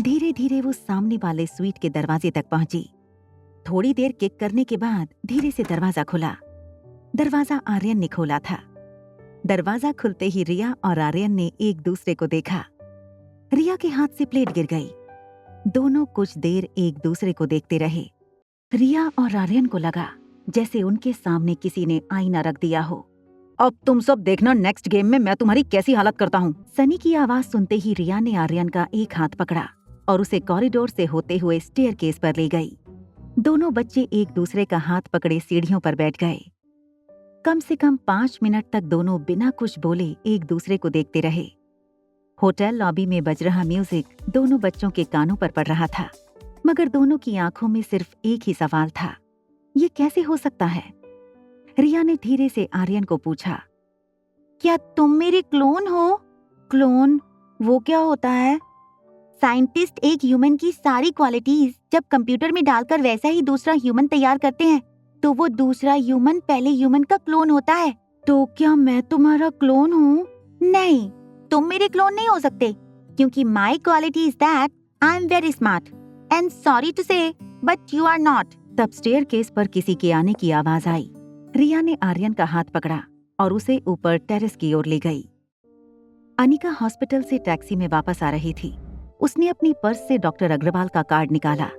धीरे धीरे वो सामने वाले स्वीट के दरवाजे तक पहुंची। थोड़ी देर किक करने के बाद धीरे से दरवाजा खुला। दरवाजा आर्यन ने खोला था। दरवाजा खुलते ही रिया और आर्यन ने एक दूसरे को देखा। रिया के हाथ से प्लेट गिर गई। दोनों कुछ देर एक दूसरे को देखते रहे। रिया और आर्यन को लगा जैसे उनके सामने किसी ने आईना रख दिया हो। अब तुम सब देखना नेक्स्ट गेम में मैं तुम्हारी कैसी हालत करता हूँ। सनी की आवाज सुनते ही रिया ने आर्यन का एक हाथ पकड़ा और उसे कॉरिडोर से होते हुए स्टेयरकेस पर ले गई। दोनों बच्चे एक दूसरे का हाथ पकड़े सीढ़ियों पर बैठ गए। कम से कम 5 मिनट तक दोनों बिना कुछ बोले एक दूसरे को देखते रहे। होटल लॉबी में बज रहा म्यूजिक दोनों बच्चों के कानों पर पड़ रहा था, मगर दोनों की आंखों में सिर्फ एक ही सवाल था, ये कैसे हो सकता है? रिया ने धीरे से आर्यन को पूछा, क्या तुम मेरे क्लोन हो? क्लोन? वो क्या होता है? साइंटिस्ट एक ह्यूमन की सारी क्वालिटीज जब कंप्यूटर में डालकर वैसा ही दूसरा ह्यूमन तैयार करते हैं, तो वो दूसरा ह्यूमन पहले ह्यूमन का क्लोन होता है। तो क्या मैं तुम्हारा क्लोन हूँ? नहीं, तुम मेरे क्लोन नहीं हो सकते, क्योंकि my quality is that I am very smart and sorry to say but you are not. तब स्टेयरकेस पर किसी के आने की आवाज आई। रिया ने आर्यन का हाथ पकड़ा और उसे ऊपर टेरेस की ओर ले गई। अनिका हॉस्पिटल से टैक्सी में वापस आ रही थी। उसने अपनी पर्स से डॉक्टर अग्रवाल का कार्ड निकाला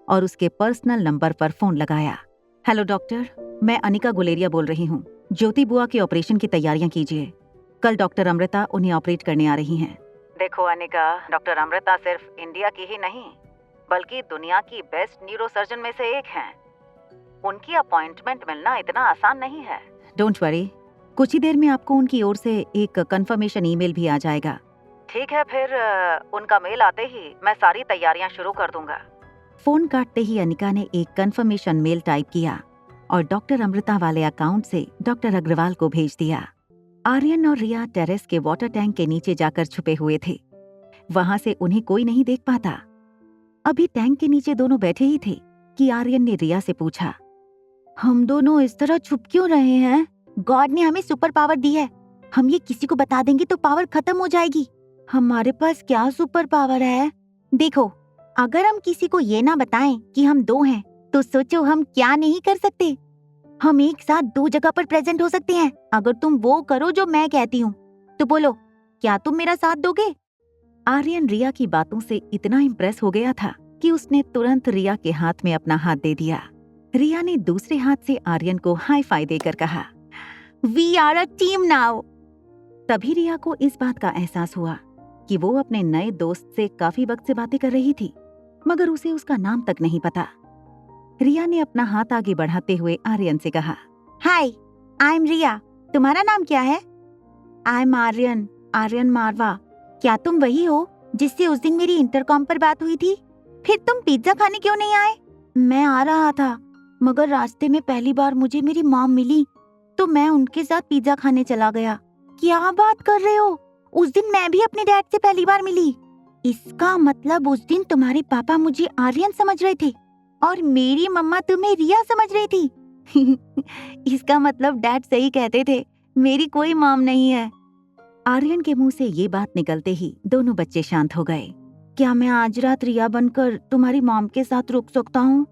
और उसके पर्सनल नंबर पर फोन लगाया। हेलो डॉक्टर, मैं अनिका गुलेरिया बोल रही हूँ। ज्योति बुआ के ऑपरेशन की तैयारियां कीजिए। कल डॉक्टर अमृता उन्हें ऑपरेट करने आ रही हैं। देखो अनिका, डॉक्टर अमृता सिर्फ इंडिया की ही नहीं बल्कि दुनिया की बेस्ट न्यूरोसर्जन में से एक हैं। उनकी अपॉइंटमेंट मिलना इतना आसान नहीं है। डोंट वरी, कुछ ही देर में आपको उनकी ओर से एक कंफर्मेशन ईमेल भी आ जाएगा। ठीक है, फिर उनका मेल आते ही मैं सारी तैयारियां शुरू कर दूंगा। फोन काटते ही अनिका ने एक कंफर्मेशन मेल टाइप किया और डॉक्टर अमृता वाले अकाउंट से डॉक्टर अग्रवाल को भेज दिया। आर्यन और रिया टेरेस के वाटर टैंक के नीचे जाकर छुपे हुए थे। वहां से उन्हें कोई नहीं देख पाता। अभी टैंक के नीचे दोनों बैठे ही थे कि आर्यन ने रिया से पूछा, हम दोनों इस तरह छुप क्यों रहे हैं? गॉड ने हमें सुपर पावर दी है। हम ये किसी को बता देंगे तो पावर खत्म हो जाएगी। हमारे पास क्या सुपर पावर है? देखो, अगर हम किसी को ये ना बताएं कि हम दो हैं, तो सोचो हम क्या नहीं कर सकते। हम एक साथ 2 जगह पर प्रेजेंट हो सकते हैं। अगर तुम वो करो जो मैं कहती हूँ, तो बोलो, क्या तुम मेरा साथ दोगे? आर्यन रिया की बातों से इतना इम्प्रेस हो गया था कि उसने तुरंत रिया के हाथ में अपना हाथ दे दिया। रिया ने दूसरे हाथ से आर्यन को हाई फाई देकर कहा, we are a team now. तभी रिया को इस बात का एहसास हुआ कि वो अपने नए दोस्त से काफी वक्त से बातें कर रही थी, मगर उसे उसका नाम तक नहीं पता। रिया ने अपना हाथ आगे बढ़ाते हुए आर्यन से कहा, हाय, आई एम रिया। तुम्हारा नाम क्या है? आई एम आर्यन, आर्यन मारवा। क्या तुम वही हो जिससे उस दिन मेरी इंटरकॉम पर बात हुई थी? फिर तुम पिज्जा खाने क्यों नहीं आए? मैं आ रहा था, मगर रास्ते में पहली बार मुझे मेरी मॉम मिली, तो मैं उनके साथ पिज्जा खाने चला गया। क्या बात कर रहे हो? उस दिन मैं भी अपने डैड से पहली बार मिली। इसका मतलब उस दिन तुम्हारे पापा मुझे आर्यन समझ रहे थे और मेरी मम्मा तुम्हें रिया समझ रही थी। इसका मतलब डैड सही कहते थे, मेरी कोई मॉम नहीं है। आर्यन के मुंह से ये बात निकलते ही दोनों बच्चे शांत हो गए। क्या मैं आज रात रिया बनकर तुम्हारी मॉम के साथ रुक सकता हूँ?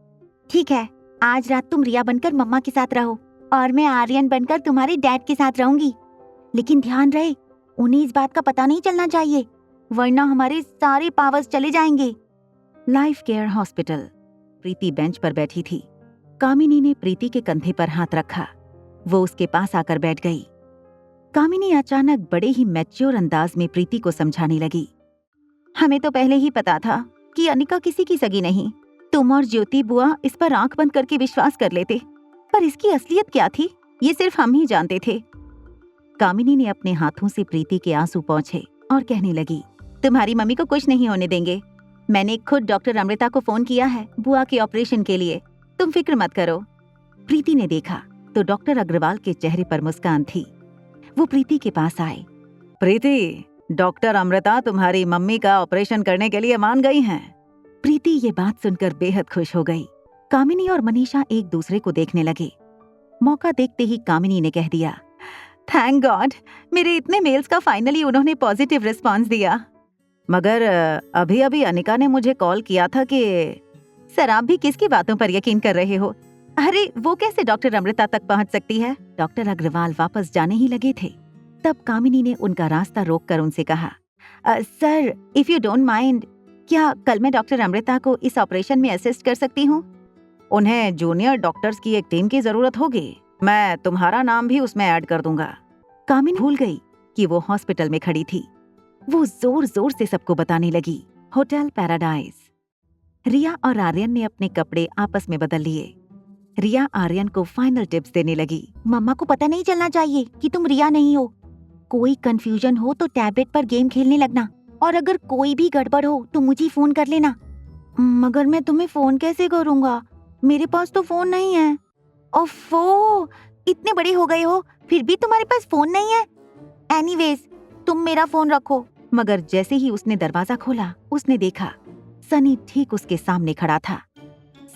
ठीक है, आज रात तुम रिया बनकर मम्मा के साथ रहो और मैं आर्यन बनकर तुम्हारे डैड के साथ रहूंगी। लेकिन ध्यान रहे, उन्हें इस बात का पता नहीं चलना चाहिए, वरना हमारे सारे पावर्स चले जाएंगे। Life care hospital. Preeti bench पर बैठी थी। कामिनी ने प्रीति के कंधे पर हाथ रखा। वो उसके पास आकर बैठ गई। कामिनी अचानक बड़े ही मैच्योर अंदाज में प्रीति को समझाने लगी, हमें तो पहले ही पता था कि अनिका किसी की सगी नहीं। तुम और ज्योति बुआ इस पर आंख बंद करके विश्वास कर लेते, पर इसकी असलियत क्या थी ये सिर्फ हम ही जानते थे। कामिनी ने अपने हाथों से प्रीति के आंसू पोंछे और कहने लगी, तुम्हारी मम्मी को कुछ नहीं होने देंगे। मैंने खुद डॉक्टर अमृता को फोन किया है बुआ के ऑपरेशन के लिए, तुम फिक्र मत करो। प्रीति ने देखा तो डॉक्टर अग्रवाल के चेहरे पर मुस्कान थी। वो प्रीति के पास आए। प्रीति, डॉक्टर अमृता तुम्हारी मम्मी का ऑपरेशन करने के लिए मान गई हैं। प्रीति ये बात सुनकर बेहद खुश हो गई। कामिनी और मनीषा एक दूसरे को देखने लगे। मौका देखते ही कामिनी ने कह दिया, थैंक गॉड, मेरे इतने मेल्स का फाइनली उन्होंने पॉजिटिव रिस्पांस दिया। मगर अभी अभी अनिका ने मुझे कॉल किया था कि सर आप भी किसकी बातों पर यकीन कर रहे हो? अरे वो कैसे डॉक्टर अमृता तक पहुंच सकती है? डॉक्टर अग्रवाल वापस जाने ही लगे थे, तब कामिनी ने उनका रास्ता रोककर उनसे कहा, sir if you don't mind, क्या कल मैं डॉक्टर अमृता को इस ऑपरेशन में असिस्ट कर सकती हूँ? उन्हें जूनियर डॉक्टर्स की एक टीम की जरूरत होगी, मैं तुम्हारा नाम भी उसमें ऐड कर दूंगा। कामिनी भूल गई कि वो हॉस्पिटल में खड़ी थी। वो जोर जोर से सबको बताने लगी। Hotel paradise. रिया और आर्यन ने अपने कपड़े आपस में बदल लिए। रिया आर्यन को फाइनल टिप्स देने लगी। मम्मा को पता नहीं चलना चाहिए कि तुम रिया नहीं हो। कोई कंफ्यूजन हो तो टैबलेट पर गेम खेलने लगना, और अगर कोई भी गड़बड़ हो तो मुझे फोन कर लेना। मगर मैं तुम्हें फोन कैसे करूंगा? मेरे पास तो फोन नहीं है। ओफो, इतने बड़े हो गए हो फिर भी तुम्हारे पास फोन नहीं है? एनीवेज, तुम मेरा फोन रखो। मगर जैसे ही उसने दरवाजा खोला, उसने देखा सनी ठीक उसके सामने खड़ा था।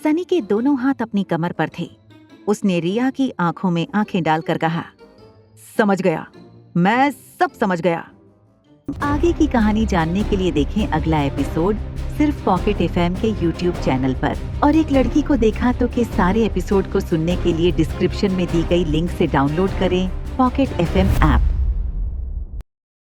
सनी के दोनों हाथ अपनी कमर पर थे। उसने रिया की आंखों में आंखें डालकर कहा, समझ गया, मैं सब समझ गया। आगे की कहानी जानने के लिए देखें अगला एपिसोड सिर्फ पॉकेट एफएम के यूट्यूब चैनल पर। और एक लड़की को देखा तो के सारे एपिसोड को सुनने के लिए डिस्क्रिप्शन में दी गई लिंक से डाउनलोड करें पॉकेट एफएम ऐप।